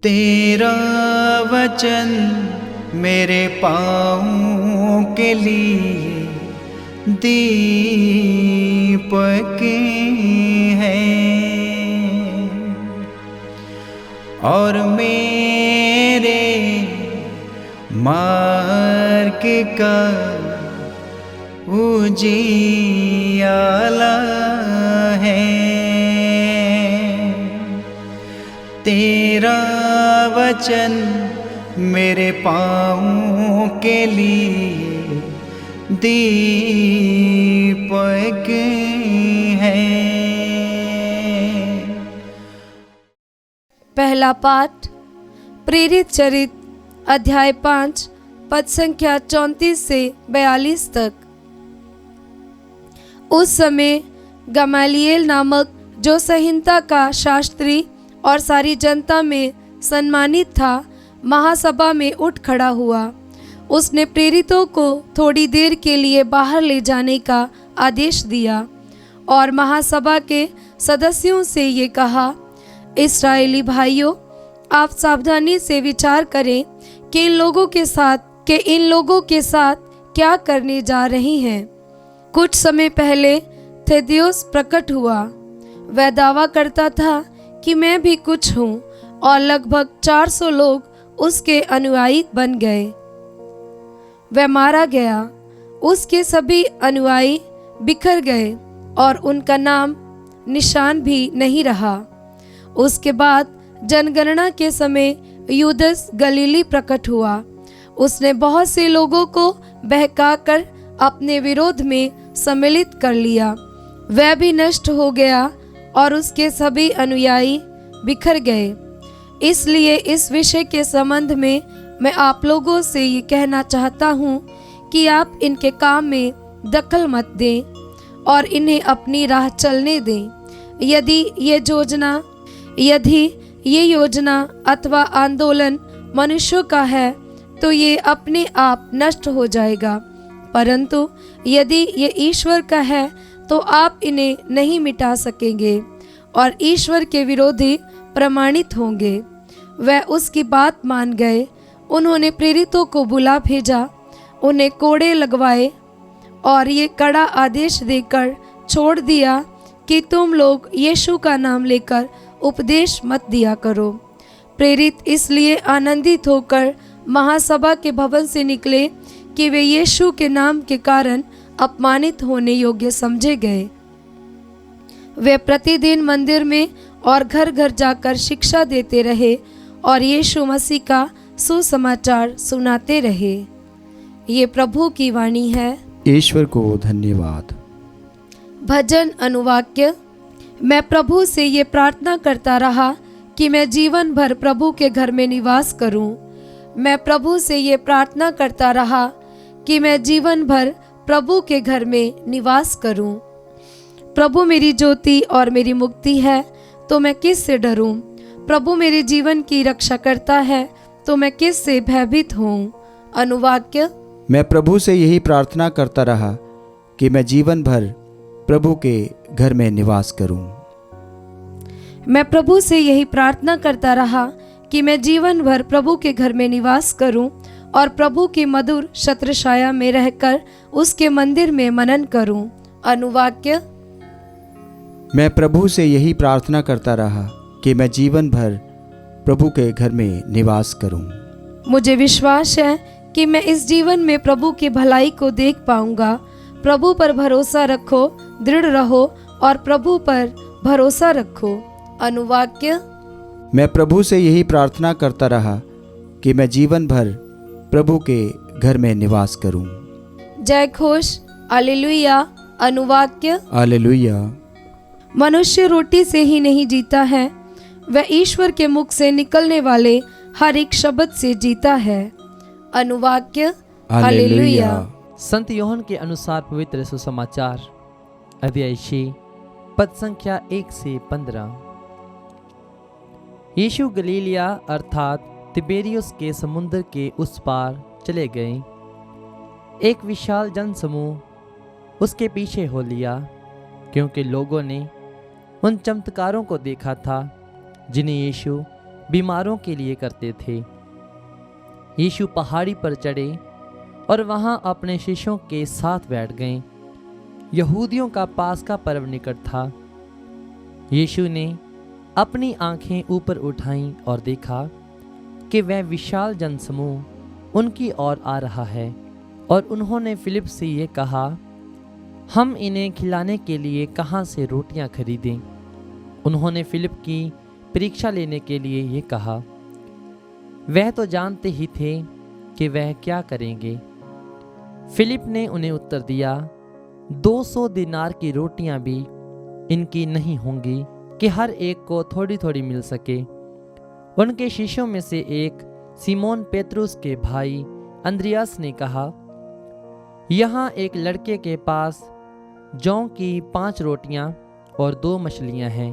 तेरा वचन मेरे पाँवों के लिए दीपक है और मेरे मार्ग का उजियाला है। तेरा वचन मेरे पाँवों के लिए दीपक है। पहला पाठ प्रेरित चरित अध्याय 5 पद संख्या 34 से 42 तक। उस समय गमालिएल नामक जो संहिता का शास्त्री और सारी जनता में सम्मानित था, महासभा में उठ खड़ा हुआ। उसने प्रेरितों को थोड़ी देर के लिए बाहर ले जाने का आदेश दिया और महासभा के सदस्यों से ये कहा, इस्राएली भाइयों, आप सावधानी से विचार करें कि इन लोगों के साथ क्या करने जा रही हैं। कुछ समय पहले थेदियोस प्रकट हुआ। वह दावा करता था कि मैं भी कुछ हूँ और लगभग 400 लोग उसके अनुयायी बन गए। वह मारा गया, उसके सभी अनुयायी बिखर गए और उनका नाम निशान भी नहीं रहा। उसके बाद जनगणना के समय यूदस गलीली प्रकट हुआ। उसने बहुत से लोगों को बहकाकर अपने विरोध में सम्मिलित कर लिया। वह भी नष्ट हो गया और उसके सभी अनुयायी बिखर गए। इसलिए इस विषय के संबंध में मैं आप लोगों से ये कहना चाहता हूँ कि आप इनके काम में दखल मत दें और इन्हें अपनी राह चलने दें। यदि ये योजना अथवा आंदोलन मनुष्यों का है तो ये अपने आप नष्ट हो जाएगा, परंतु यदि ये ईश्वर का है तो आप इन्हें नहीं मिटा सकेंगे और ईश्वर के विरोधी प्रमाणित होंगे। वह उसकी बात मान गए। उन्होंने प्रेरितों को बुला भेजा, उन्हें कोड़े लगवाए और ये कड़ा आदेश देकर छोड़ दिया कि तुम लोग यीशु का नाम लेकर उपदेश मत दिया करो। प्रेरित इसलिए आनंदित होकर महासभा के भवन से निकले कि वे यीशु के नाम के कारण अपमानित होने योग्य समझे गए। वे प्रतिदिन मंदिर में और घर घर जाकर शिक्षा देते रहे और यीशु मसीह का सुसमाचार सुनाते रहे। ये प्रभु की वाणी है। ईश्वर को धन्यवाद। भजन अनुवाक्य। मैं प्रभु से ये प्रार्थना करता रहा कि मैं जीवन भर प्रभु के घर में निवास करूं। मैं प्रभु से ये प्रार्थना करता रहा कि मैं जीवन भर प्रभु के घर में निवास करूं। प्रभु मेरी ज्योति और मेरी मुक्ति है, तो मैं किस से डरूं? प्रभु मेरे जीवन की रक्षा करता है, तो मैं किस से भयभीत हूँ? अनुवाक्य। मैं प्रभु से यही प्रार्थना करता रहा कि मैं जीवन भर प्रभु के घर में निवास करूं। मैं प्रभु से यही प्रार्थना करता रहा कि मैं जीवन भर प्रभु के घर में निवास करूं और प्रभु की मधुर छत्रछाया में रहकर उसके मंदिर में मनन करूं। अनुवाक्य। मैं प्रभु से यही प्रार्थना करता रहा कि मैं जीवन भर प्रभु के घर में निवास करूं। मुझे विश्वास है कि मैं इस जीवन में प्रभु की भलाई को देख पाऊंगा। प्रभु पर भरोसा रखो, दृढ़ रहो और प्रभु पर भरोसा रखो। अनुवाक्य। मैं प्रभु से यही प्रार्थना करता रहा कि मैं जीवन भर प्रभु के घर में निवास करूं। जय घोष। हालेलुया। अनुवाक्य। हालेलुया। मनुष्य रोटी से ही नहीं जीता है, वह ईश्वर के मुख से निकलने वाले हर एक शब्द से जीता है। अनुवाक्य। हालेलुया। संत यूहन्ना के अनुसार पवित्र सुसमाचार अध्याय 6 पद संख्या 1 से 15। यीशु गलीलिया अर्थात तिबेरियुस के समुद्र के उस पार चले गए। एक विशाल जनसमूह उसके पीछे हो लिया, क्योंकि लोगों ने उन चमत्कारों को देखा था जिन्हें यीशु बीमारों के लिए करते थे। यीशु पहाड़ी पर चढ़े और वहां अपने शिष्यों के साथ बैठ गए। यहूदियों का पास्का पर्व निकट था। यीशु ने अपनी आंखें ऊपर उठाईं और देखा कि वह विशाल जनसमूह उनकी ओर आ रहा है, और उन्होंने फिलिप से ये कहा, हम इन्हें खिलाने के लिए कहाँ से रोटियां खरीदें? उन्होंने फिलिप की परीक्षा लेने के लिए ये कहा। वह तो जानते ही थे कि वह क्या करेंगे। फिलिप ने उन्हें उत्तर दिया, 200 दिनार की रोटियां भी इनकी नहीं होंगी कि हर एक को थोड़ी थोड़ी मिल सके। उनके शिष्यों में से एक सिमोन पेतरुस के भाई अंद्रियास ने कहा, यहाँ एक लड़के के पास जौ की 5 रोटियां और 2 मछलियां हैं,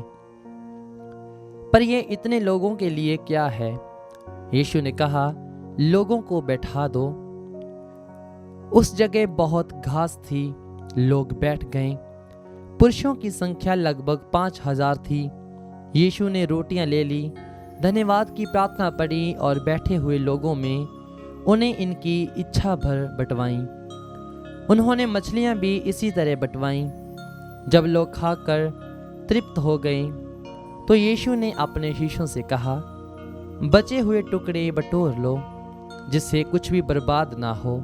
पर यह इतने लोगों के लिए क्या है? यीशु ने कहा, लोगों को बैठा दो। उस जगह बहुत घास थी, लोग बैठ गए। पुरुषों की संख्या लगभग 5000 थी। यीशु ने रोटियां ले ली, धन्यवाद की प्रार्थना पढ़ी और बैठे हुए लोगों में उन्हें इनकी इच्छा भर बंटवाईं। उन्होंने मछलियां भी इसी तरह बंटवाईं। जब लोग खाकर तृप्त हो गए तो यीशु ने अपने शिष्यों से कहा, बचे हुए टुकड़े बटोर लो, जिससे कुछ भी बर्बाद ना हो।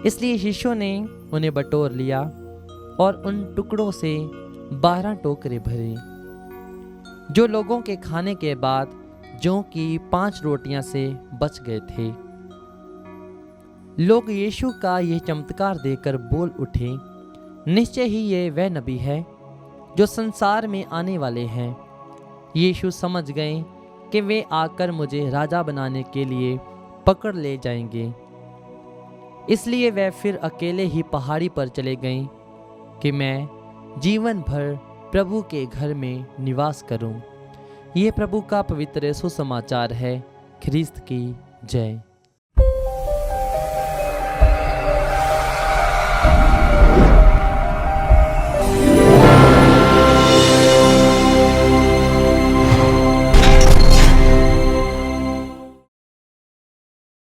इसलिए शिष्यों ने उन्हें बटोर लिया और उन टुकड़ों से 12 टोकरे भरे, जो लोगों के खाने के बाद जौ की 5 रोटियां से बच गए थे। लोग यीशु का यह चमत्कार देखकर बोल उठे, निश्चय ही ये वह नबी है जो संसार में आने वाले हैं। यीशु समझ गए कि वे आकर मुझे राजा बनाने के लिए पकड़ ले जाएंगे। इसलिए वे फिर अकेले ही पहाड़ी पर चले गए कि मैं जीवन भर प्रभु के घर में निवास करूं। ये प्रभु का पवित्र सुसमाचार है। ख्रिस्त की जय।